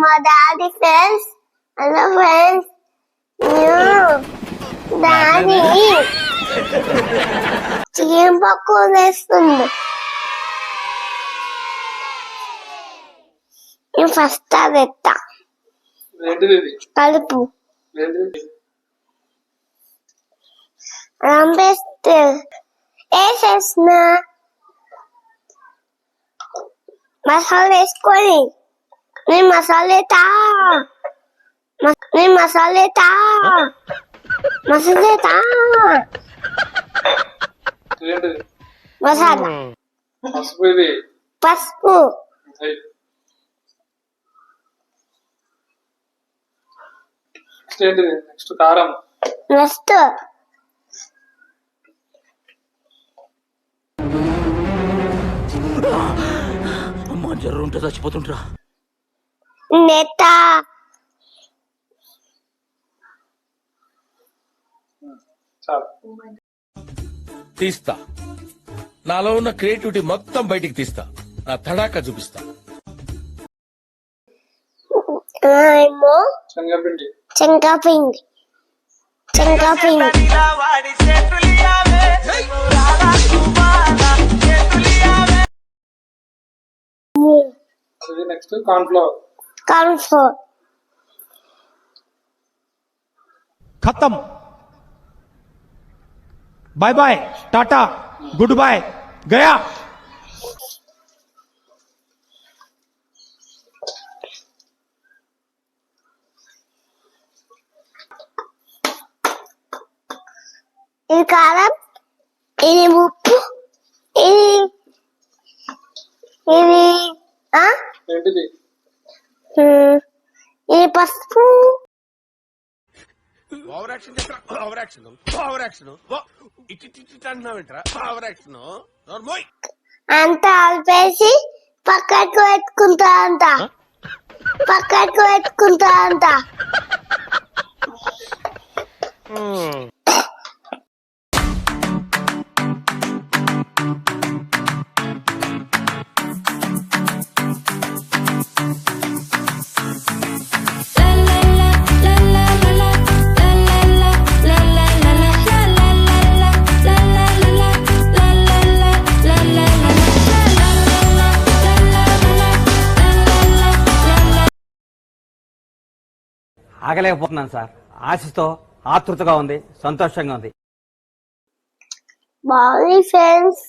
my daddy friends. Hello friends. Daddy. Chicken pakora వేస్తుంది. నేను first అదెత్తా. కలుపు. రంపేస్తే వేసేస్తున్నా. మసాలా వేసుకొని నేను మసాలా పసుపు నెక్స్ట్ కారం నెక్స్ట్ అమ్మా జర్రు ఉంటే చచ్చిపోతుంటరా నెత్త తీస్తా. నాలో ఉన్న క్రియేటివిటీ మొత్తం బయటికి తీస్తా. నా తడాకా చూపిస్తా. ఏమో శనగపిండి నెక్స్ట్ కార్న్ ఫ్లోర్ खत्म bye bye tata good bye गया ఇది కారం ఇది ఉప్పు ఇది పసుపు ఓవర్ యాక్షన్ ఓవర్ యాక్షన్ అంతా ఆల్పేసి పక్కకు పెట్టుకుంటా అంట ఆగలేకపోతున్నాను సార్. ఆశతో ఆతృతగా ఉంది, సంతోషంగా ఉంది. Bye friends.